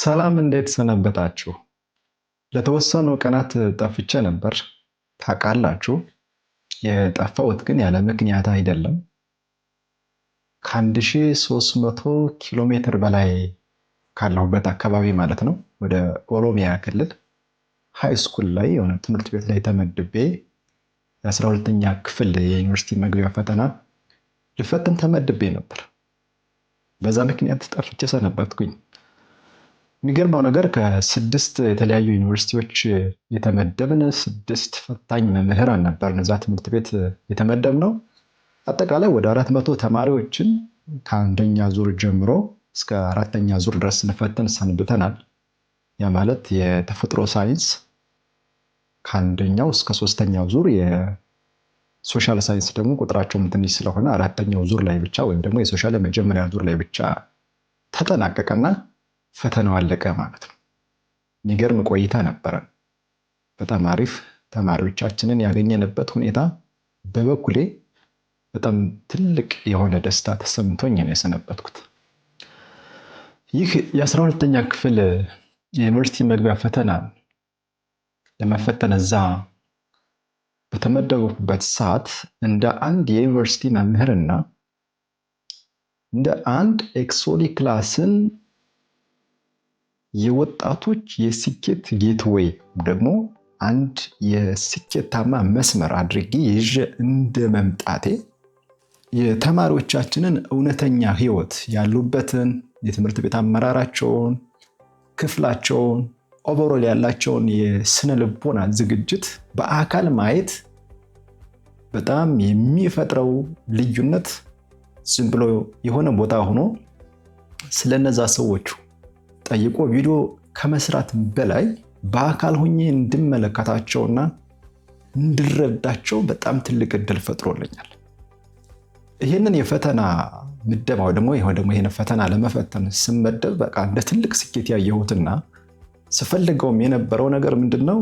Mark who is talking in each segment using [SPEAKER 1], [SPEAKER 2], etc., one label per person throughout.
[SPEAKER 1] ሰላም እንዴት ሰነበታችሁ? ለተወሰኑ ቀናት ጠፍቼ ነበር። ታውቃላችሁ፣ የጠፋሁት ግን ያለ ምክንያት አይደለም። ከ1300 ኪሎ ሜትር በላይ ካለሁበት አካባቢ ማለት ነው ወደ ኦሮሚያ ክልል ሃይ ስኩል ላይ የሆነ ትምህርት ቤት ላይ ተመድቤ የ12ኛ ክፍል የዩኒቨርሲቲ መግቢያ ፈተና ልፈትን ተመድቤ ነበር። በዛ ምክንያት ጠፍቼ ሰነበትኩኝ። የሚገርመው ነገር ከ6 የተለያዩ ዩኒቨርሲቲዎች የተመደብን 6 ፈታኝ መምህራን ነበርን እዛ ትምህርት ቤት የተመደብነው። አጠቃላይ ወደ 400 ተማሪዎችን ከአንደኛ ዙር ጀምሮ እስከ 4ኛ ዙር ድረስ ስንፈትን ሰንብተናል። ያ ማለት የተፈጥሮ ሳይንስ ከአንደኛው እስከ 3ኛው ዙር፣ የሶሻል ሳይንስ ደግሞ ቁጥራቸውም ትንሽ ስለሆነ 4ኛው ዙር ላይ ብቻ ወይም ደግሞ የሶሻል መጀመሪያ ዙር ላይ ብቻ ተጠናቀቀና ፈተናው አለቀ ማለት ነው። የሚገርም ቆይታ ነበረ። በጣም አሪፍ ተማሪዎቻችንን ያገኘንበት ሁኔታ በበኩሌ በጣም ትልቅ የሆነ ደስታ ተሰምቶኝ ነው የሰነበትኩት። ይህ የ12ኛ ክፍል የዩኒቨርሲቲ መግቢያ ፈተና ለመፈተን እዛ በተመደቡበት ሰዓት እንደ አንድ የዩኒቨርሲቲ መምህርና እንደ አንድ ኤክሶሊ ክላስን የወጣቶች የስኬት ጌትዌይ ደግሞ አንድ የስኬታማ መስመር አድርጌ ይዤ እንደ መምጣቴ የተማሪዎቻችንን እውነተኛ ህይወት ያሉበትን የትምህርት ቤት አመራራቸውን፣ ክፍላቸውን፣ ኦቨሮል ያላቸውን የስነ ልቦና ዝግጅት በአካል ማየት በጣም የሚፈጥረው ልዩነት ዝም ብሎ የሆነ ቦታ ሆኖ ስለነዛ ሰዎቹ ጠይቆ ቪዲዮ ከመስራት በላይ በአካል ሆኜ እንድመለከታቸውና እንድረዳቸው በጣም ትልቅ እድል ፈጥሮልኛል። ይህንን የፈተና ምደባው ደግሞ ይሄን ፈተና ለመፈተን ስመደብ በቃ እንደ ትልቅ ስኬት ያየሁትና ስፈልገውም የነበረው ነገር ምንድነው፣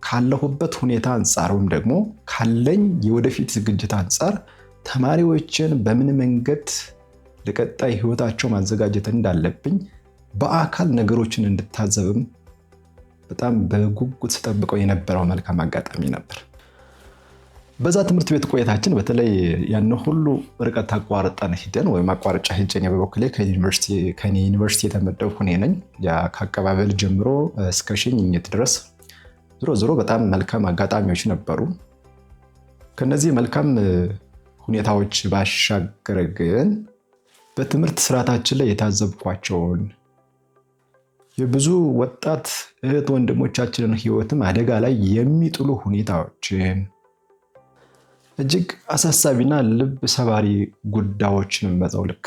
[SPEAKER 1] ካለሁበት ሁኔታ አንጻር ወይም ደግሞ ካለኝ የወደፊት ዝግጅት አንጻር ተማሪዎችን በምን መንገድ ለቀጣይ ህይወታቸው ማዘጋጀት እንዳለብኝ በአካል ነገሮችን እንድታዘብም በጣም በጉጉት ስጠብቀው የነበረው መልካም አጋጣሚ ነበር። በዛ ትምህርት ቤት ቆይታችን በተለይ ያን ሁሉ ርቀት አቋርጠን ሂደን ወይም አቋርጫ ሂጄ በበኩሌ ከኔ ዩኒቨርሲቲ የተመደብኩ እኔ ነኝ። ያ ከአቀባበል ጀምሮ እስከ ሽኝት ድረስ ዞሮ በጣም መልካም አጋጣሚዎች ነበሩ። ከነዚህ መልካም ሁኔታዎች ባሻገር ግን በትምህርት ስርዓታችን ላይ የታዘብኳቸውን የብዙ ወጣት እህት ወንድሞቻችንን ህይወትም አደጋ ላይ የሚጥሉ ሁኔታዎችን፣ እጅግ አሳሳቢና ልብ ሰባሪ ጉዳዮችን በዛው ልክ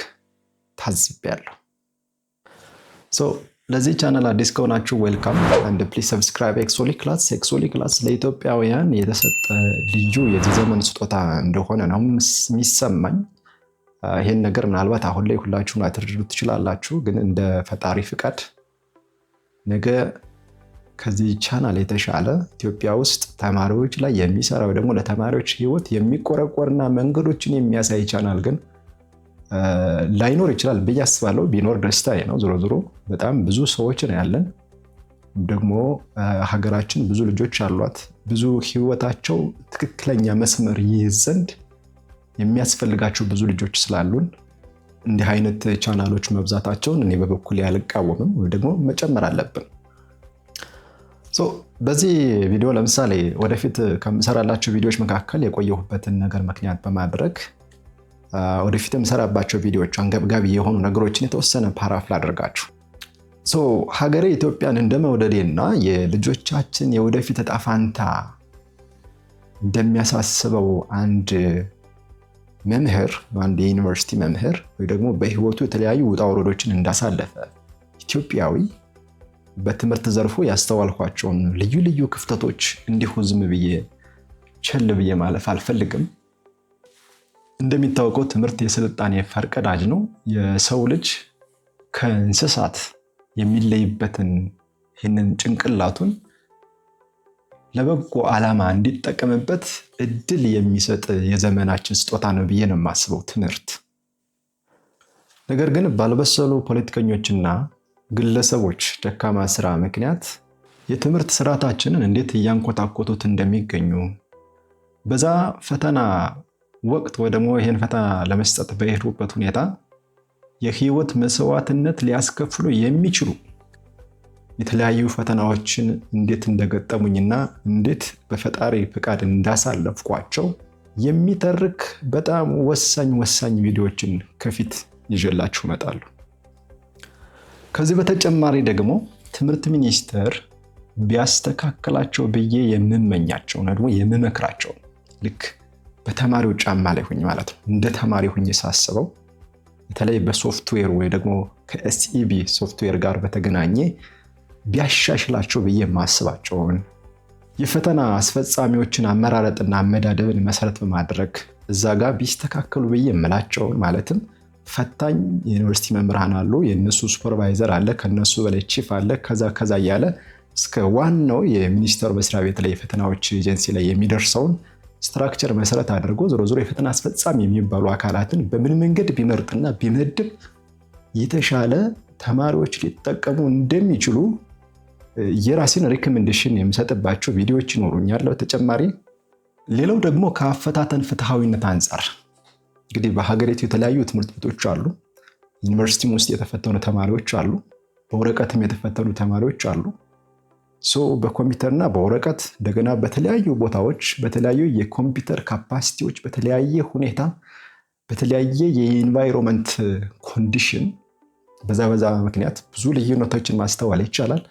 [SPEAKER 1] ታዝቤያለሁ። ለዚህ ቻናል አዲስ ከሆናችሁ ዌልካም አንድ ፕሊዝ ሰብስክራይብ። ኤክሶሊ ክላስ ለኢትዮጵያውያን የተሰጠ ልዩ የዚህ ዘመን ስጦታ እንደሆነ ነው የሚሰማኝ። ይህን ነገር ምናልባት አሁን ላይ ሁላችሁም ላትረዱት ትችላላችሁ፣ ግን እንደ ፈጣሪ ፍቃድ ነገ ከዚህ ቻናል የተሻለ ኢትዮጵያ ውስጥ ተማሪዎች ላይ የሚሰራው ደግሞ ለተማሪዎች ህይወት የሚቆረቆርና መንገዶችን የሚያሳይ ቻናል ግን ላይኖር ይችላል ብዬ አስባለሁ። ቢኖር ደስታዬ ነው። ዞሮ በጣም ብዙ ሰዎች ነው ያለን። ደግሞ ሀገራችን ብዙ ልጆች አሏት። ብዙ ህይወታቸው ትክክለኛ መስመር ይይዝ ዘንድ የሚያስፈልጋቸው ብዙ ልጆች ስላሉን እንዲህ አይነት ቻናሎች መብዛታቸውን እኔ በበኩሌ አልቃወምም፣ ወይ ደግሞ መጨመር አለብን። በዚህ ቪዲዮ ለምሳሌ ወደፊት ከምሰራላቸው ቪዲዮዎች መካከል የቆየሁበትን ነገር ምክንያት በማድረግ ወደፊት የምሰራባቸው ቪዲዮዎች አንገብጋቢ የሆኑ ነገሮችን የተወሰነ ፓራፍ ላደርጋችሁ። ሀገሬ ኢትዮጵያን እንደመውደዴና የልጆቻችን የወደፊት ዕጣ ፈንታ እንደሚያሳስበው አንድ መምህር፣ አንድ የዩኒቨርሲቲ መምህር ወይ ደግሞ በህይወቱ የተለያዩ ውጣ ውረዶችን እንዳሳለፈ ኢትዮጵያዊ በትምህርት ዘርፉ ያስተዋልኳቸውን ልዩ ልዩ ክፍተቶች እንዲሁ ዝም ብዬ ቸል ብዬ ማለፍ አልፈልግም። እንደሚታወቀው ትምህርት የስልጣኔ ፈርቀዳጅ ነው። የሰው ልጅ ከእንስሳት የሚለይበትን ይህንን ጭንቅላቱን ለበጎ ዓላማ እንዲጠቀምበት እድል የሚሰጥ የዘመናችን ስጦታ ነው ብዬ ነው የማስበው ትምህርት። ነገር ግን ባልበሰሉ ፖለቲከኞችና ግለሰቦች ደካማ ስራ ምክንያት የትምህርት ስርዓታችንን እንዴት እያንኮታኮቱት እንደሚገኙ በዛ ፈተና ወቅት ወይ ደግሞ ይሄን ፈተና ለመስጠት በሄዱበት ሁኔታ የህይወት መስዋዕትነት ሊያስከፍሉ የሚችሉ የተለያዩ ፈተናዎችን እንዴት እንደገጠሙኝና እንዴት በፈጣሪ ፍቃድ እንዳሳለፍኳቸው የሚተርክ በጣም ወሳኝ ቪዲዮዎችን ከፊት ይዤላችሁ እመጣለሁ። ከዚህ በተጨማሪ ደግሞ ትምህርት ሚኒስቴር ቢያስተካክላቸው ብዬ የምመኛቸው ደግሞ የምመክራቸው ልክ በተማሪው ጫማ ላይ ሁኝ ማለት ነው እንደ ተማሪ ሁኝ ሳስበው በተለይ በሶፍትዌር ወይ ደግሞ ከኤስኢቢ ሶፍትዌር ጋር በተገናኘ ቢያሻሽላቸው ብዬ የማስባቸውን የፈተና አስፈጻሚዎችን አመራረጥና አመዳደብን መሰረት በማድረግ እዛ ጋር ቢስተካከሉ ብዬ የምላቸውን ማለትም ፈታኝ የዩኒቨርሲቲ መምህራን አሉ፣ የነሱ ሱፐርቫይዘር አለ፣ ከነሱ በላይ ቺፍ አለ፣ ከዛ እያለ እስከ ዋናው የሚኒስቴር መስሪያ ቤት ላይ የፈተናዎች ኤጀንሲ ላይ የሚደርሰውን ስትራክቸር መሰረት አድርጎ ዞሮ የፈተና አስፈጻሚ የሚባሉ አካላትን በምን መንገድ ቢመርጥና ቢመድብ የተሻለ ተማሪዎች ሊጠቀሙ እንደሚችሉ የራሴን ሪኮሜንዴሽን የምሰጥባቸው ቪዲዮዎች ይኖሩኛል። በተጨማሪ ሌላው ደግሞ ከአፈታተን ፍትሃዊነት አንጻር እንግዲህ በሀገሪቱ የተለያዩ ትምህርት ቤቶች አሉ። ዩኒቨርሲቲም ውስጥ የተፈተኑ ተማሪዎች አሉ፣ በወረቀትም የተፈተኑ ተማሪዎች አሉ። በኮምፒውተርና በወረቀት እንደገና በተለያዩ ቦታዎች በተለያዩ የኮምፒውተር ካፓሲቲዎች በተለያየ ሁኔታ በተለያየ የኢንቫይሮንመንት ኮንዲሽን በዛ ምክንያት ብዙ ልዩነቶችን ማስተዋል ይቻላል።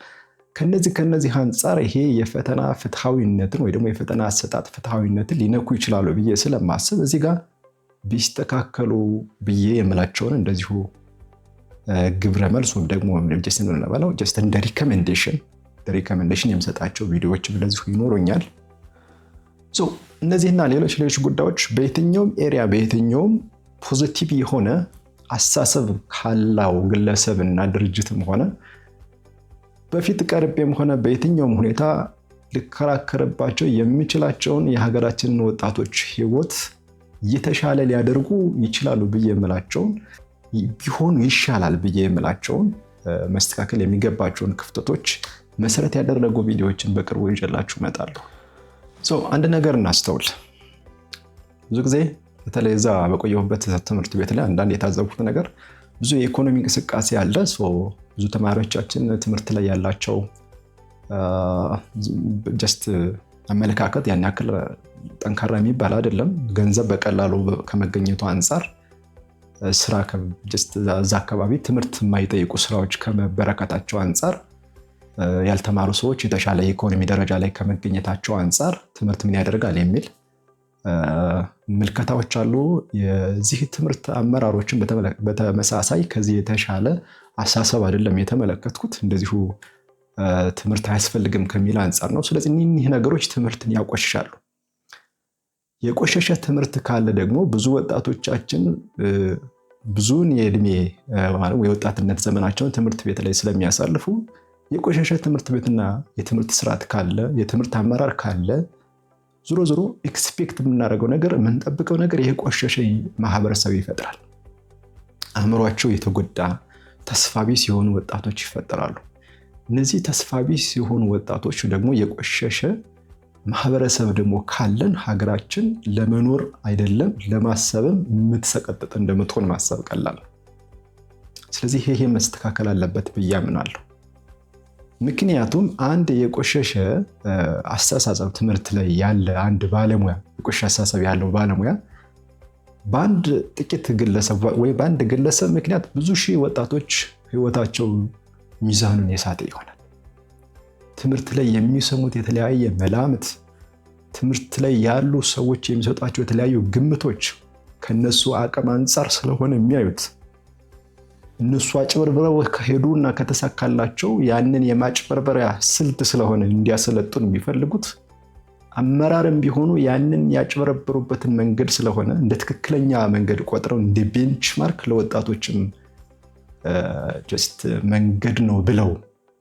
[SPEAKER 1] ከነዚህ አንጻር ይሄ የፈተና ፍትሃዊነትን ወይ ደግሞ የፈተና አሰጣጥ ፍትሃዊነትን ሊነኩ ይችላሉ ብዬ ስለማስብ እዚህ ጋር ቢስተካከሉ ብዬ የምላቸውን እንደዚሁ ግብረ መልስ ወይም ደግሞ ጀስት እንደ ሪኮሜንዴሽን የምሰጣቸው ቪዲዮዎች እንደዚሁ ይኖሩኛል። እነዚህና ሌሎች ጉዳዮች በየትኛውም ኤሪያ በየትኛውም ፖዚቲቭ የሆነ አስተሳሰብ ካለው ግለሰብና ድርጅትም ሆነ በፊት ቀርቤም ሆነ በየትኛውም ሁኔታ ልከራከርባቸው የሚችላቸውን የሀገራችንን ወጣቶች ህይወት የተሻለ ሊያደርጉ ይችላሉ ብዬ የምላቸውን ቢሆኑ ይሻላል ብዬ የምላቸውን መስተካከል የሚገባቸውን ክፍተቶች መሰረት ያደረጉ ቪዲዮዎችን በቅርቡ ይዤላችሁ እመጣለሁ። አንድ ነገር እናስተውል። ብዙ ጊዜ በተለይ እዛ በቆየሁበት ትምህርት ቤት ላይ አንዳንድ የታዘብኩት ነገር ብዙ የኢኮኖሚ እንቅስቃሴ አለ። ብዙ ተማሪዎቻችን ትምህርት ላይ ያላቸው ጀስት አመለካከት ያን ያክል ጠንካራ የሚባል አይደለም። ገንዘብ በቀላሉ ከመገኘቱ አንጻር ስራ እዛ አካባቢ ትምህርት የማይጠይቁ ስራዎች ከመበረከታቸው አንጻር ያልተማሩ ሰዎች የተሻለ የኢኮኖሚ ደረጃ ላይ ከመገኘታቸው አንጻር ትምህርት ምን ያደርጋል የሚል ምልከታዎች አሉ። የዚህ ትምህርት አመራሮችን በተመሳሳይ ከዚህ የተሻለ አሳሰብ አይደለም የተመለከትኩት። እንደዚሁ ትምህርት አያስፈልግም ከሚል አንጻር ነው። ስለዚህ እኒህ ነገሮች ትምህርትን ያቆሽሻሉ። የቆሸሸ ትምህርት ካለ ደግሞ ብዙ ወጣቶቻችን ብዙውን የእድሜ የወጣትነት ዘመናቸውን ትምህርት ቤት ላይ ስለሚያሳልፉ የቆሸሸ ትምህርት ቤትና የትምህርት ስርዓት ካለ የትምህርት አመራር ካለ ዞሮ ኤክስፔክት የምናደርገው ነገር የምንጠብቀው ነገር የቆሸሸ ማህበረሰብ ይፈጥራል። አእምሯቸው የተጎዳ ተስፋ ቢስ የሆኑ ወጣቶች ይፈጠራሉ። እነዚህ ተስፋ ቢስ የሆኑ ወጣቶች ደግሞ የቆሸሸ ማህበረሰብ ደግሞ ካለን ሀገራችን ለመኖር አይደለም ለማሰብም የምትሰቀጥጥ እንደምትሆን ማሰብ ቀላል ነው። ስለዚህ ይሄ መስተካከል አለበት ብዬ አምናለሁ። ምክንያቱም አንድ የቆሸሸ አስተሳሰብ ትምህርት ላይ ያለ አንድ ባለሙያ የቆሸሸ አስተሳሰብ ያለው ባለሙያ በአንድ ጥቂት ግለሰብ ወይ በአንድ ግለሰብ ምክንያት ብዙ ሺህ ወጣቶች ህይወታቸው ሚዛኑን የሳተ ይሆናል። ትምህርት ላይ የሚሰሙት የተለያየ መላምት፣ ትምህርት ላይ ያሉ ሰዎች የሚሰጧቸው የተለያዩ ግምቶች ከነሱ አቅም አንጻር ስለሆነ የሚያዩት እነሱ አጭበርብረው ከሄዱና ከተሳካላቸው ያንን የማጭበርበሪያ ስልት ስለሆነ እንዲያሰለጡን የሚፈልጉት አመራርም ቢሆኑ ያንን ያጭበረብሩበትን መንገድ ስለሆነ እንደ ትክክለኛ መንገድ ቆጥረው እንደ ቤንችማርክ ለወጣቶችም ጀስት መንገድ ነው ብለው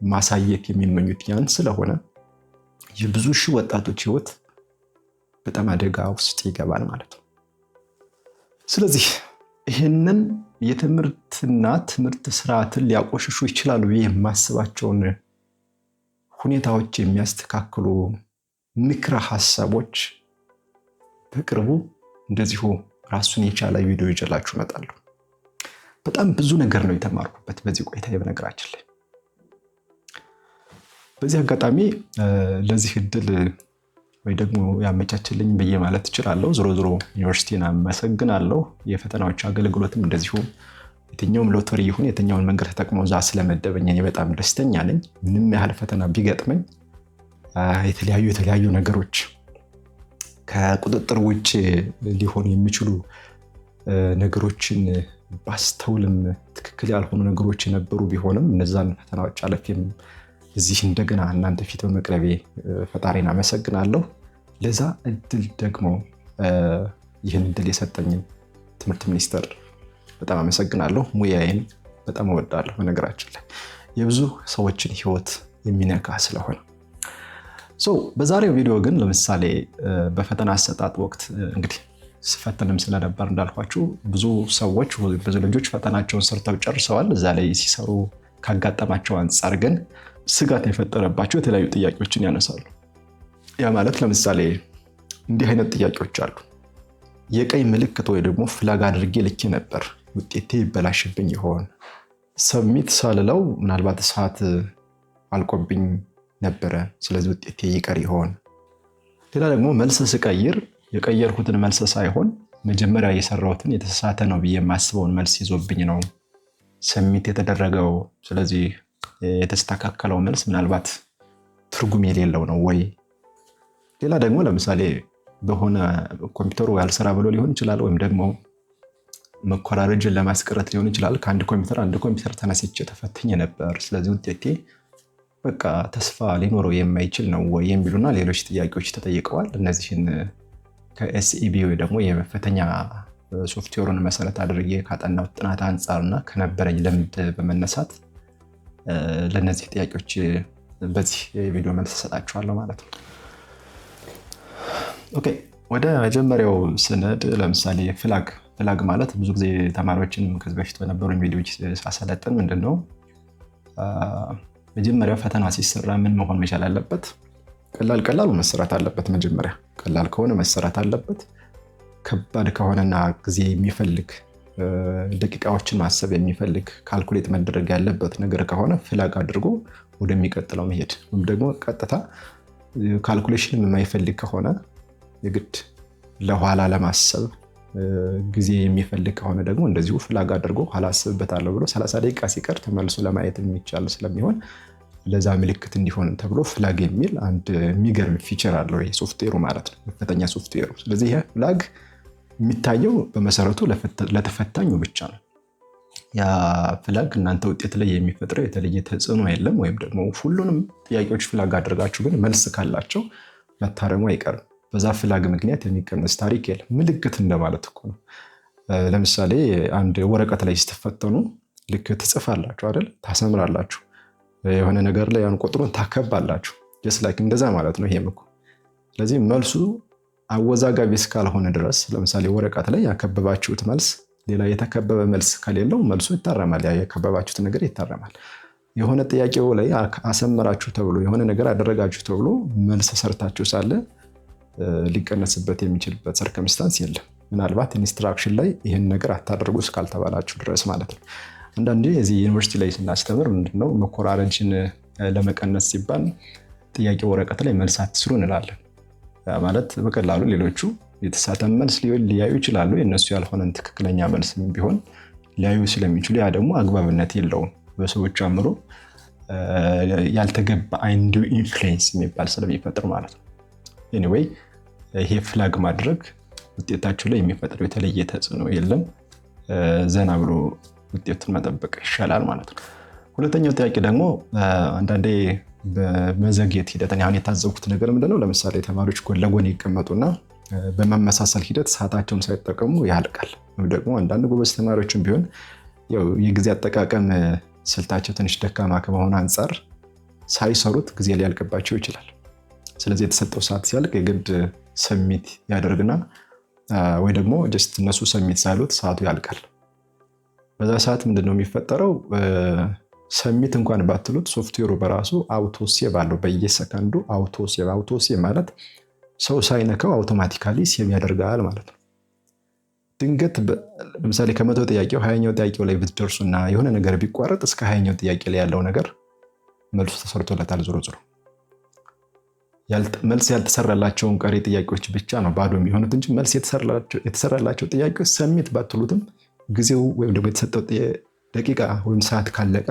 [SPEAKER 1] ማሳየት የሚመኙት ያን ስለሆነ የብዙ ሺህ ወጣቶች ህይወት በጣም አደጋ ውስጥ ይገባል ማለት ነው። ስለዚህ ይህንን የትምህርትና ትምህርት ስርዓትን ሊያቆሽሹ ይችላሉ ብዬ የማስባቸውን ሁኔታዎች የሚያስተካክሉ ምክረ ሀሳቦች በቅርቡ እንደዚሁ ራሱን የቻለ ቪዲዮ ይዤላችሁ እመጣለሁ። በጣም ብዙ ነገር ነው የተማርኩበት በዚህ ቆይታ። በነገራችን ላይ በዚህ አጋጣሚ ለዚህ እድል ወይ ደግሞ ያመቻችልኝ ብዬ ማለት እችላለሁ። ዞሮ ዞሮ ዩኒቨርሲቲን አመሰግናለሁ። የፈተናዎች አገልግሎትም እንደዚሁ የትኛውም ሎተሪ ይሁን የትኛውን መንገድ ተጠቅሞ እዛ ስለመደበኝ እኔ በጣም ደስተኛ ነኝ። ምንም ያህል ፈተና ቢገጥመኝ የተለያዩ ነገሮች ከቁጥጥር ውጭ ሊሆኑ የሚችሉ ነገሮችን ባስተውልም ትክክል ያልሆኑ ነገሮች የነበሩ ቢሆንም እነዛን ፈተናዎች አለፌም እዚህ እንደገና እናንተ ፊት በመቅረቤ ፈጣሪን አመሰግናለሁ። ለዛ እድል ደግሞ ይህን እድል የሰጠኝን ትምህርት ሚኒስቴር በጣም አመሰግናለሁ። ሙያዬን በጣም እወዳለሁ። በነገራችን ላይ የብዙ ሰዎችን ህይወት የሚነካ ስለሆነ በዛሬው ቪዲዮ ግን ለምሳሌ በፈተና አሰጣጥ ወቅት እንግዲህ ስፈተንም ስለነበር እንዳልኳችሁ ብዙ ሰዎች ብዙ ልጆች ፈተናቸውን ሰርተው ጨርሰዋል። እዛ ላይ ሲሰሩ ካጋጠማቸው አንጻር ግን ስጋት የፈጠረባቸው የተለያዩ ጥያቄዎችን ያነሳሉ። ያ ማለት ለምሳሌ እንዲህ አይነት ጥያቄዎች አሉ። የቀይ ምልክት ወይ ደግሞ ፍላግ አድርጌ ልኬ ነበር፣ ውጤቴ ይበላሽብኝ ይሆን? ሰብሚት ሳልለው ምናልባት ሰዓት አልቆብኝ ነበረ፣ ስለዚህ ውጤቴ ይቀር ይሆን? ሌላ ደግሞ መልስ ስቀይር የቀየርኩትን መልስ ሳይሆን መጀመሪያ የሰራሁትን የተሳሳተ ነው ብዬ የማስበውን መልስ ይዞብኝ ነው ሰብሚት የተደረገው። ስለዚህ የተስተካከለው መልስ ምናልባት ትርጉም የሌለው ነው ወይ? ሌላ ደግሞ ለምሳሌ በሆነ ኮምፒውተሩ ያልሰራ ብሎ ሊሆን ይችላል፣ ወይም ደግሞ መኮራረጅን ለማስቀረት ሊሆን ይችላል። ከአንድ ኮምፒውተር ተነስቼ ተፈትኜ ነበር፣ ስለዚህ ውጤቴ በቃ ተስፋ ሊኖረው የማይችል ነው ወይ የሚሉና ሌሎች ጥያቄዎች ተጠይቀዋል። እነዚህን ከኤስኢቢ ወይ ደግሞ የመፈተኛ ሶፍትዌሩን መሰረት አድርጌ ካጠናሁት ጥናት አንጻርና ከነበረኝ ልምድ በመነሳት ለነዚህ ጥያቄዎች በዚህ ቪዲዮ መልስ እሰጣችኋለሁ ማለት ነው። ኦኬ፣ ወደ መጀመሪያው ስነድ ለምሳሌ ፍላግ ማለት ብዙ ጊዜ ተማሪዎችን ከዚህ በፊት በነበሩ ቪዲዮዎች ሳሰለጥን ምንድነው መጀመሪያው ፈተና ሲሰራ ምን መሆን መቻል አለበት? ቀላሉ መሰራት አለበት። መጀመሪያ ቀላል ከሆነ መሰራት አለበት። ከባድ ከሆነና ጊዜ የሚፈልግ ደቂቃዎችን ማሰብ የሚፈልግ ካልኩሌት መደረግ ያለበት ነገር ከሆነ ፍላግ አድርጎ ወደሚቀጥለው መሄድ፣ ወይም ደግሞ ቀጥታ ካልኩሌሽን የማይፈልግ ከሆነ የግድ ለኋላ ለማሰብ ጊዜ የሚፈልግ ከሆነ ደግሞ እንደዚሁ ፍላግ አድርጎ ኋላ አስብበታለሁ ብሎ 30 ደቂቃ ሲቀር ተመልሶ ለማየት የሚቻል ስለሚሆን ለዛ ምልክት እንዲሆን ተብሎ ፍላግ የሚል አንድ የሚገርም ፊቸር አለው ሶፍትዌሩ ማለት ነው፣ መፈተኛ ሶፍትዌሩ። ስለዚህ ይሄ ፍላግ የሚታየው በመሰረቱ ለተፈታኙ ብቻ ነው። ያ ፍላግ እናንተ ውጤት ላይ የሚፈጥረው የተለየ ተጽዕኖ የለም። ወይም ደግሞ ሁሉንም ጥያቄዎች ፍላግ አድርጋችሁ ግን መልስ ካላቸው መታረሙ አይቀርም። በዛ ፍላግ ምክንያት የሚቀነስ ታሪክ የለም። ምልክት እንደማለት እኮ ነው። ለምሳሌ አንድ ወረቀት ላይ ስትፈተኑ ልክ ትጽፋላችሁ አይደል? ታሰምራላችሁ። የሆነ ነገር ላይ ያን ቁጥሩን ታከባላችሁ። ጀስት ላይክ እንደዛ ማለት ነው ይሄም እኮ። ስለዚህ መልሱ አወዛጋቢ እስካልሆነ ድረስ ለምሳሌ ወረቀት ላይ ያከበባችሁት መልስ ሌላ የተከበበ መልስ ከሌለው መልሱ ይታረማል። ያ የከበባችሁት ነገር ይታረማል። የሆነ ጥያቄው ላይ አሰመራችሁ ተብሎ የሆነ ነገር አደረጋችሁ ተብሎ መልስ ሰርታችሁ ሳለ ሊቀነስበት የሚችልበት ሰርከምስታንስ የለም። ምናልባት ኢንስትራክሽን ላይ ይህን ነገር አታደርጉ እስካልተባላችሁ ድረስ ማለት ነው። አንዳንዴ እዚህ ዩኒቨርሲቲ ላይ ስናስተምር ምንድነው መኮራረጅን ለመቀነስ ሲባል ጥያቄ ወረቀት ላይ መልስ አትስሩ እንላለን። ማለት በቀላሉ ሌሎቹ የተሳተ መልስ ሊያዩ ይችላሉ። የነሱ ያልሆነን ትክክለኛ መልስ ቢሆን ሊያዩ ስለሚችሉ ያ ደግሞ አግባብነት የለውም። በሰዎች አእምሮ ያልተገባ አንዱ ኢንፍሉዌንስ የሚባል ስለሚፈጥር ማለት ነው። ኤኒዌይ ይሄ ፍላግ ማድረግ ውጤታቸው ላይ የሚፈጥረው የተለየ ተጽዕኖ የለም። ዘና ብሎ ውጤቱን መጠበቅ ይሻላል ማለት ነው። ሁለተኛው ጥያቄ ደግሞ አንዳንዴ በመዘግየት ሂደት አሁን የታዘብኩት ነገር ምንድነው፣ ለምሳሌ ተማሪዎች ጎን ለጎን ይቀመጡና በመመሳሰል ሂደት ሰዓታቸውን ሳይጠቀሙ ያልቃል። ወይም ደግሞ አንዳንድ ጎበዝ ተማሪዎችም ቢሆን የጊዜ አጠቃቀም ስልታቸው ትንሽ ደካማ ከመሆኑ አንጻር ሳይሰሩት ጊዜ ሊያልቅባቸው ይችላል። ስለዚህ የተሰጠው ሰዓት ሲያልቅ የግድ ሰሚት ያደርግና ወይ ደግሞ ጀስት እነሱ ሰሚት ሳይሉት ሰዓቱ ያልቃል። በዛ ሰዓት ምንድነው የሚፈጠረው? ሰሚት እንኳን ባትሉት ሶፍትዌሩ በራሱ አውቶ ሴቭ አለው። በየሰከንዱ አውቶ ሴቭ ማለት ሰው ሳይነካው አውቶማቲካሊ ሴቭ ያደርጋል ማለት ነው። ድንገት ለምሳሌ ከ100 ጥያቄው 20ኛው ጥያቄው ላይ ብትደርሱና የሆነ ነገር ቢቋረጥ እስከ 20ኛው ጥያቄ ላይ ያለው ነገር መልሱ ተሰርቶለታል። ዞሮ መልስ ያልተሰራላቸውን ቀሪ ጥያቄዎች ብቻ ነው ባዶ የሚሆኑት እንጂ መልስ የተሰራላቸው ጥያቄዎች ሰሚት ባትሉትም ጊዜው ወይም ደግሞ የተሰጠው ደቂቃ ወይም ሰዓት ካለቀ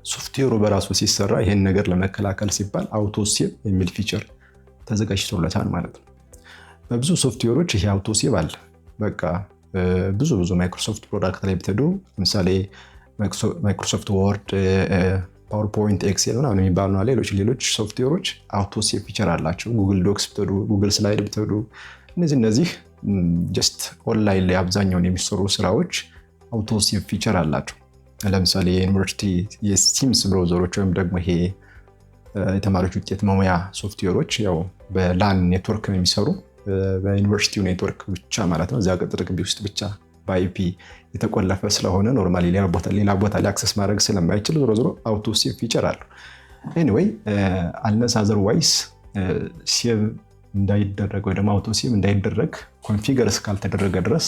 [SPEAKER 1] ሶፍትዌሩ በራሱ ሲሰራ ይሄን ነገር ለመከላከል ሲባል አውቶ ሴቭ የሚል ፊቸር ተዘጋጅቶለታል ማለት ነው። በብዙ ሶፍትዌሮች ይሄ አውቶ ሴቭ አለ። በቃ ብዙ ማይክሮሶፍት ፕሮዳክት ላይ ብትሄዱ ለምሳሌ ማይክሮሶፍት ወርድ፣ ፓወርፖይንት፣ ኤክሴል ምናምን የሚባሉ ሌሎች ሶፍትዌሮች አውቶ ሴቭ ፊቸር አላቸው። ጉግል ዶክስ ብትሄዱ፣ ጉግል ስላይድ ብትሄዱ እነዚህ ጀስት ኦንላይን ላይ አብዛኛውን የሚሰሩ ስራዎች አውቶ ሴቭ ፊቸር አላቸው። ለምሳሌ የዩኒቨርሲቲ የሲምስ ብራውዘሮች ወይም ደግሞ ይሄ የተማሪዎች ውጤት መሙያ ሶፍትዌሮች ያው በላን ኔትወርክ ነው የሚሰሩ፣ በዩኒቨርሲቲው ኔትወርክ ብቻ ማለት ነው። እዚያ ቅጥር ግቢ ውስጥ ብቻ በአይፒ የተቆለፈ ስለሆነ ኖርማሊ ሌላ ቦታ ላይ አክሰስ ማድረግ ስለማይችል ዞሮ አውቶ ሴቭ ፊቸር አለው። ኤኒዌይ አንለስ አዘርዋይስ ሴቭ እንዳይደረግ ወይ ደግሞ አውቶ ሴቭ እንዳይደረግ ኮንፊገር እስካልተደረገ ድረስ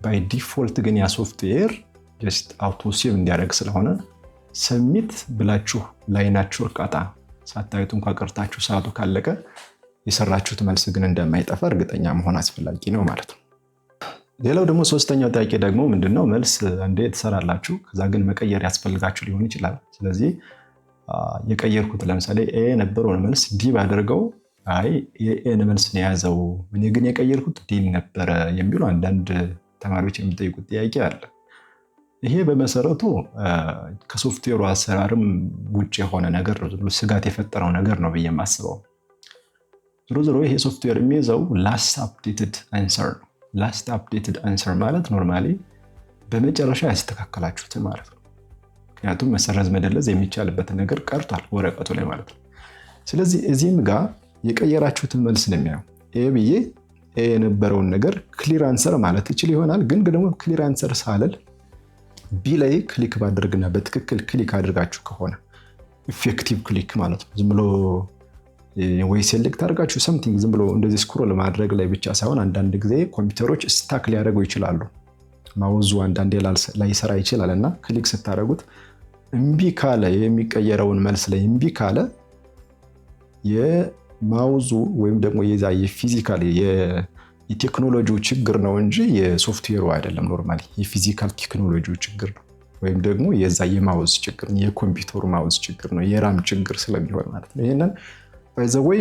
[SPEAKER 1] ባይ ዲፎልት ግን ያ ሶፍትዌር ጀስት አውቶ ሴቭ እንዲያደርግ ስለሆነ ሰሚት ብላችሁ ላይናችሁ እርቃጣ ሳታዩት እንኳን ቀርታችሁ ሰዓቱ ካለቀ የሰራችሁት መልስ ግን እንደማይጠፋ እርግጠኛ መሆን አስፈላጊ ነው ማለት ነው። ሌላው ደግሞ ሶስተኛው ጥያቄ ደግሞ ምንድነው? መልስ አንዴ ትሰራላችሁ ከዛ ግን መቀየር ያስፈልጋችሁ ሊሆን ይችላል። ስለዚህ የቀየርኩት ለምሳሌ ኤ ነበረውን መልስ ዲ ባደርገው አይ የኤን መልስ ነው የያዘው እኔ ግን የቀየርኩት ዲ ነበረ የሚሉ አንዳንድ ተማሪዎች የሚጠይቁት ጥያቄ አለ። ይሄ በመሰረቱ ከሶፍትዌሩ አሰራርም ውጭ የሆነ ነገር ስጋት የፈጠረው ነገር ነው ብዬ የማስበው። ዞሮ ይሄ ሶፍትዌር የሚይዘው ላስት አፕዴትድ አንሰር ነው። ላስት አፕዴትድ አንሰር ማለት ኖርማሊ በመጨረሻ ያስተካከላችሁትን ማለት ነው። ምክንያቱም መሰረዝ መደለዝ የሚቻልበትን ነገር ቀርቷል ወረቀቱ ላይ ማለት ነው። ስለዚህ እዚህም ጋር የቀየራችሁትን መልስ ነው የሚያየው። ኤ ብዬ ኤ የነበረውን ነገር ክሊር አንሰር ማለት ይችል ይሆናል። ግን ደግሞ ክሊር አንሰር ሳልል ቢ ላይ ክሊክ ባደርግና በትክክል ክሊክ አድርጋችሁ ከሆነ ኢፌክቲቭ ክሊክ ማለት ነው። ዝም ብሎ ወይ ሴሌክት አድርጋችሁ ሰምቲንግ ዝም ብሎ እንደዚህ ስክሮል ማድረግ ላይ ብቻ ሳይሆን አንዳንድ ጊዜ ኮምፒውተሮች ስታክ ሊያደርጉ ይችላሉ። ማውዙ አንዳንዴ ላይሰራ ይችላል እና ክሊክ ስታደርጉት እምቢ ካለ የሚቀየረውን መልስ ላይ እምቢ ካለ የማውዙ ወይም ደግሞ የዛ የፊዚካል የቴክኖሎጂው ችግር ነው እንጂ የሶፍትዌሩ አይደለም። ኖርማሊ የፊዚካል ቴክኖሎጂው ችግር ነው ወይም ደግሞ የዛ የማውዝ ችግር ነው፣ የኮምፒውተሩ ማውዝ ችግር ነው፣ የራም ችግር ስለሚሆን ማለት ነው። ይሄንን ባይዘወይ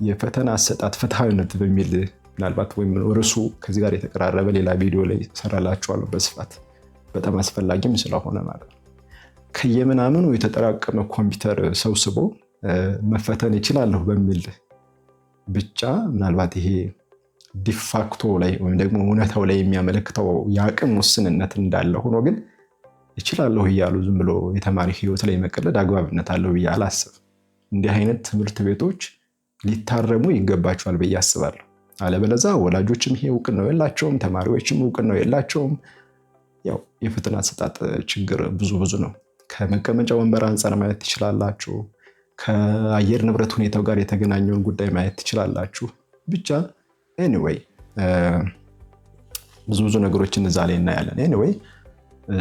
[SPEAKER 1] የፈተና አሰጣጥ ፍትሃዊነት በሚል ምናልባት ወይም ርዕሱ ከዚህ ጋር የተቀራረበ ሌላ ቪዲዮ ላይ ሰራላችኋለሁ በስፋት በጣም አስፈላጊም ስለሆነ ማለት ነው። ከየምናምኑ የተጠራቀመ ኮምፒውተር ሰብስቦ መፈተን ይችላለሁ በሚል ብቻ ምናልባት ይሄ ዲፋክቶ ላይ ወይም ደግሞ እውነታው ላይ የሚያመለክተው የአቅም ውስንነት እንዳለ ሆኖ ግን ይችላለሁ እያሉ ዝም ብሎ የተማሪ ህይወት ላይ መቀለድ አግባብነት አለው ብዬ አላስብም። እንዲህ አይነት ትምህርት ቤቶች ሊታረሙ ይገባቸዋል ብዬ አስባለሁ። አለበለዚያ ወላጆችም ይሄ እውቅናው የላቸውም፣ ተማሪዎችም እውቅናው የላቸውም። ያው የፈተና አሰጣጥ ችግር ብዙ ነው። ከመቀመጫ ወንበር አንጻር ማየት ትችላላችሁ። ከአየር ንብረት ሁኔታው ጋር የተገናኘውን ጉዳይ ማየት ትችላላችሁ። ብቻ ኤኒዌይ ብዙ ነገሮችን እዛ ላይ እናያለን። ኤኒዌይ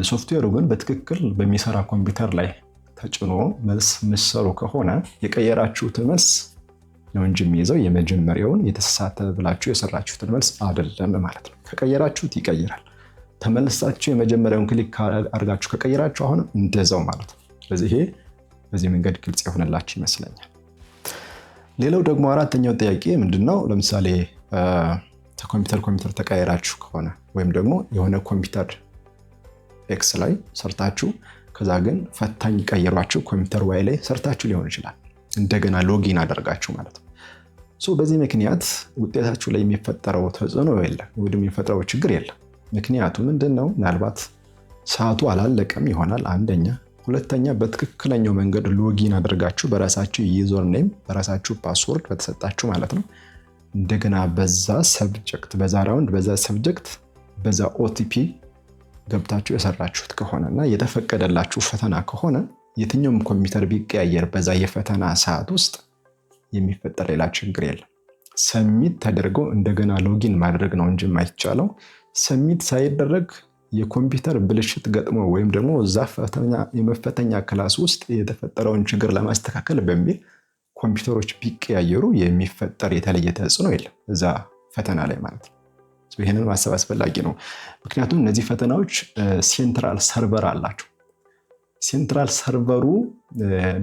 [SPEAKER 1] ሶፍትዌሩ ግን በትክክል በሚሰራ ኮምፒውተር ላይ ተጭኖ መልስ ምሰሩ ከሆነ የቀየራችሁትን መልስ ነው እንጂ የሚይዘው የመጀመሪያውን የተሳሳተ ብላችሁ የሰራችሁትን መልስ አይደለም ማለት ነው። ከቀየራችሁት ይቀይራል። ተመልሳችሁ የመጀመሪያውን ክሊክ አድርጋችሁ ከቀየራችሁ አሁንም እንደዛው ማለት ነው። ስለዚህ ይሄ በዚህ መንገድ ግልጽ የሆነላችሁ ይመስለኛል። ሌላው ደግሞ አራተኛው ጥያቄ ምንድነው? ለምሳሌ ከኮምፒውተር ተቀየራችሁ ከሆነ ወይም ደግሞ የሆነ ኮምፒውተር ኤክስ ላይ ሰርታችሁ ከዛ ግን ፈታኝ ቀየሯችሁ ኮምፒውተር ዋይ ላይ ሰርታችሁ ሊሆን ይችላል። እንደገና ሎጊን አደርጋችሁ ማለት ነው። በዚህ ምክንያት ውጤታችሁ ላይ የሚፈጠረው ተጽዕኖ የለም ወይም የሚፈጠረው ችግር የለም። ምክንያቱ ምንድነው? ምናልባት ሰዓቱ አላለቀም ይሆናል አንደኛ። ሁለተኛ በትክክለኛው መንገድ ሎጊን አድርጋችሁ በራሳችሁ ዩዘር ኔም በራሳችሁ ፓስወርድ በተሰጣችሁ ማለት ነው። እንደገና በዛ ሰብጀክት በዛ ራውንድ በዛ ሰብጀክት በዛ ኦቲፒ ገብታችሁ የሰራችሁት ከሆነና የተፈቀደላችሁ ፈተና ከሆነ የትኛውም ኮምፒውተር ቢቀያየር በዛ የፈተና ሰዓት ውስጥ የሚፈጠር ሌላ ችግር የለም። ሰሚት ተደርጎ እንደገና ሎጊን ማድረግ ነው እንጂ የማይቻለው ሰሚት ሳይደረግ የኮምፒውተር ብልሽት ገጥሞ ወይም ደግሞ እዛ የመፈተኛ ክላስ ውስጥ የተፈጠረውን ችግር ለማስተካከል በሚል ኮምፒውተሮች ቢቀያየሩ የሚፈጠር የተለየ ተጽዕኖ የለም እዛ ፈተና ላይ ማለት ነው። ይህንን ማሰብ አስፈላጊ ነው። ምክንያቱም እነዚህ ፈተናዎች ሴንትራል ሰርቨር አላቸው። ሴንትራል ሰርቨሩ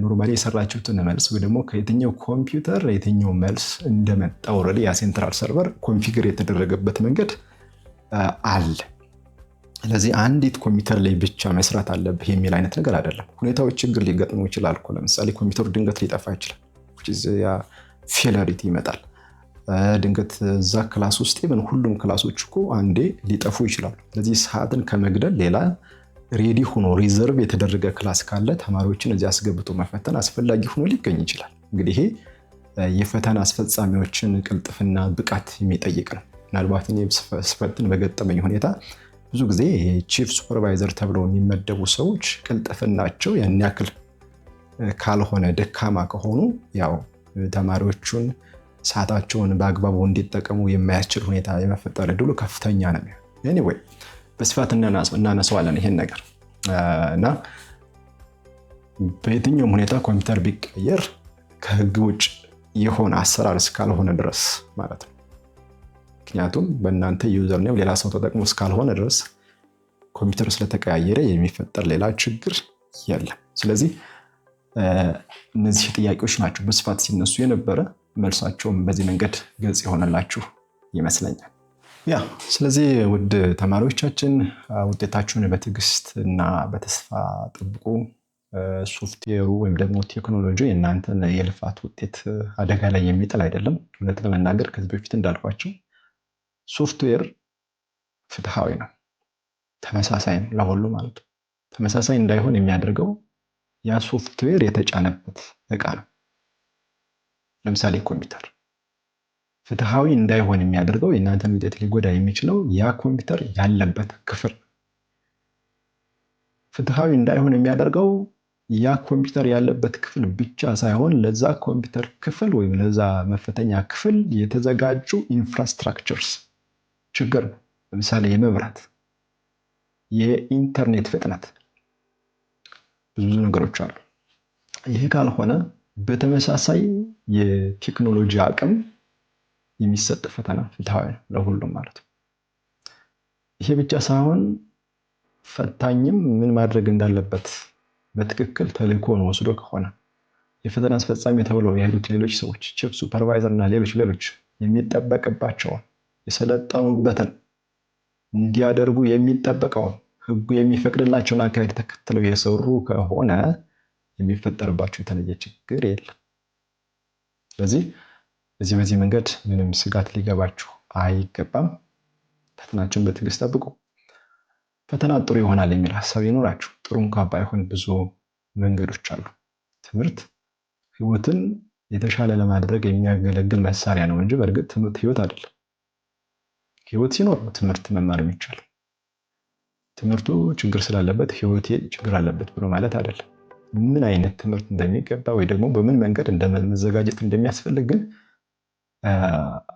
[SPEAKER 1] ኖርማሊ የሰራችሁትን መልስ ወይ ደግሞ ከየትኛው ኮምፒውተር የትኛው መልስ እንደመጣ ኦልሬዲ ያ ሴንትራል ሰርቨር ኮንፊግር የተደረገበት መንገድ አለ። ስለዚህ አንዲት ኮምፒውተር ላይ ብቻ መስራት አለብህ የሚል አይነት ነገር አይደለም። ሁኔታዎች ችግር ሊገጥሙ ይችላል እኮ ለምሳሌ ኮምፒውተሩ ድንገት ሊጠፋ ይችላል። ያ ፌለሪቲ ይመጣል። ድንገት እዛ ክላስ ውስጥ ሁሉም ክላሶች እኮ አንዴ ሊጠፉ ይችላሉ። ስለዚህ ሰዓትን ከመግደል ሌላ ሬዲ ሆኖ ሪዘርቭ የተደረገ ክላስ ካለ ተማሪዎችን እዚህ አስገብቶ መፈተን አስፈላጊ ሆኖ ሊገኝ ይችላል። እንግዲህ ይሄ የፈተና አስፈጻሚዎችን ቅልጥፍና ብቃት የሚጠይቅ ነው። ምናልባት እኔ ስፈትን በገጠመኝ ሁኔታ ብዙ ጊዜ ቺፍ ሱፐርቫይዘር ተብለው የሚመደቡ ሰዎች ቅልጥፍናቸው ያን ያክል ካልሆነ ደካማ ከሆኑ ያው ተማሪዎቹን ሰዓታቸውን በአግባቡ እንዲጠቀሙ የማያስችል ሁኔታ የመፈጠር ዕድሉ ከፍተኛ ነው። ኤኒዌይ በስፋት እናነሳዋለን ይሄን ነገር እና በየትኛውም ሁኔታ ኮምፒውተር ቢቀየር ከህግ ውጭ የሆነ አሰራር እስካልሆነ ድረስ ማለት ነው። ምክንያቱም በእናንተ ዩዘር ኔም ሌላ ሰው ተጠቅሞ እስካልሆነ ድረስ ኮምፒውተር ስለተቀያየረ የሚፈጠር ሌላ ችግር የለም። ስለዚህ እነዚህ ጥያቄዎች ናቸው በስፋት ሲነሱ የነበረ። መልሳቸውም በዚህ መንገድ ግልጽ የሆነላችሁ ይመስለኛል። ስለዚህ ውድ ተማሪዎቻችን ውጤታችሁን በትዕግስት እና በተስፋ ጠብቁ። ሶፍትዌሩ ወይም ደግሞ ቴክኖሎጂ የእናንተን የልፋት ውጤት አደጋ ላይ የሚጥል አይደለም። እውነት ለመናገር ከዚህ በፊት እንዳልኳቸው ሶፍትዌር ፍትሃዊ ነው፣ ተመሳሳይ ነው ለሁሉ ማለት ነው። ተመሳሳይ እንዳይሆን የሚያደርገው ያ ሶፍትዌር የተጫነበት እቃ ነው። ለምሳሌ ኮምፒውተር ፍትሃዊ እንዳይሆን የሚያደርገው የእናንተን ውጤት ሊጎዳ የሚችለው ያ ኮምፒውተር ያለበት ክፍል። ፍትሃዊ እንዳይሆን የሚያደርገው ያ ኮምፒውተር ያለበት ክፍል ብቻ ሳይሆን ለዛ ኮምፒውተር ክፍል ወይም ለዛ መፈተኛ ክፍል የተዘጋጁ ኢንፍራስትራክቸርስ ችግር ነው። ለምሳሌ የመብራት፣ የኢንተርኔት ፍጥነት፣ ብዙ ነገሮች አሉ። ይሄ ካልሆነ በተመሳሳይ የቴክኖሎጂ አቅም የሚሰጥ ፈተና ፍትሃዊ ነው ለሁሉም ማለት ነው። ይሄ ብቻ ሳይሆን ፈታኝም ምን ማድረግ እንዳለበት በትክክል ተልእኮን ወስዶ ከሆነ የፈተና አስፈጻሚ ተብለው ያሉት ሌሎች ሰዎች ቺፍ ሱፐርቫይዘር እና ሌሎች የሚጠበቅባቸውን የሰለጠኑበትን እንዲያደርጉ የሚጠበቀውን ህጉ የሚፈቅድላቸውን አካሄድ ተከትለው የሰሩ ከሆነ የሚፈጠርባቸው የተለየ ችግር የለም። ስለዚህ በዚህ መንገድ ምንም ስጋት ሊገባችሁ አይገባም። ፈተናችሁን በትዕግስት ጠብቁ። ፈተና ጥሩ ይሆናል የሚል ሀሳብ ይኖራችሁ። ጥሩ እንኳን ባይሆን ብዙ መንገዶች አሉ። ትምህርት ህይወትን የተሻለ ለማድረግ የሚያገለግል መሳሪያ ነው እንጂ በእርግጥ ትምህርት ህይወት አይደለም። ህይወት ሲኖር ነው ትምህርት መማር የሚቻለው። ትምህርቱ ችግር ስላለበት ህይወቴ ችግር አለበት ብሎ ማለት አይደለም። ምን አይነት ትምህርት እንደሚገባ ወይ ደግሞ በምን መንገድ መዘጋጀት እንደሚያስፈልግ ግን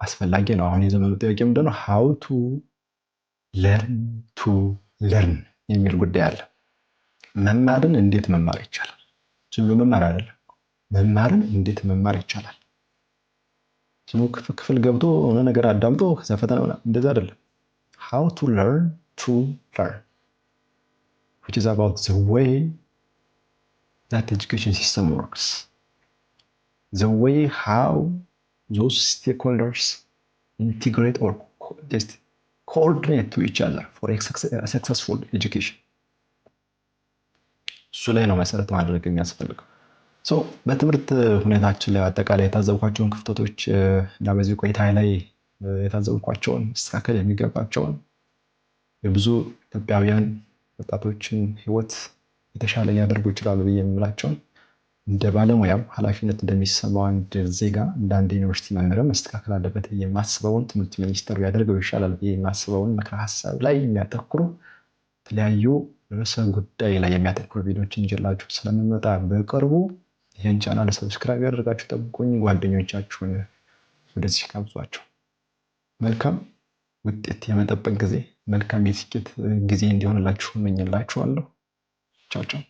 [SPEAKER 1] አስፈላጊ ነው። አሁን የዘመኑ ጥያቄ ምንድነው? ሃው ቱ ለርን የሚል ጉዳይ አለ። መማርን እንዴት መማር ይቻላል? ዝም ብሎ መማር አይደለም። መማርን እንዴት መማር ይቻላል? ዝም ብሎ ክፍል ገብቶ ሆነ ነገር አዳምጦ ከዛ ፈተና እንደዛ አይደለም። how to learn which is about the way that education system works, the way how those stakeholders integrate or just coordinate to each other for a successful education. እሱ ላይ ነው መሰረት ማድረግ የሚያስፈልገው። በትምህርት ሁኔታችን ላይ አጠቃላይ የታዘብኳቸውን ክፍተቶች እና በዚህ ቆይታ ላይ የታዘብኳቸውን መስተካከል የሚገባቸውን የብዙ ኢትዮጵያውያን ወጣቶችን ህይወት የተሻለ ሊያደርጉ ይችላሉ ብዬ የምላቸውን እንደ ባለሙያም ኃላፊነት እንደሚሰማው አንድ ዜጋ እንደ አንድ ዩኒቨርሲቲ መምህር መስተካከል አለበት የማስበውን ትምህርት ሚኒስቴሩ ያደርገው ይሻላል ብዬ የማስበውን ምክረ ሀሳብ ላይ የሚያተኩሩ የተለያዩ ርዕሰ ጉዳይ ላይ የሚያተኩሩ ቪዲዮዎችን ይዤላችሁ ስለምመጣ በቅርቡ ይህን ቻናል ሰብስክራይብ ያደርጋችሁ ጠብቁኝ። ጓደኞቻችሁን ወደዚህ ጋብዟቸው። መልካም ውጤት የመጠበቅ ጊዜ፣ መልካም የስኬት ጊዜ እንዲሆንላችሁ እመኝላችኋለሁ። ቻው ቻው።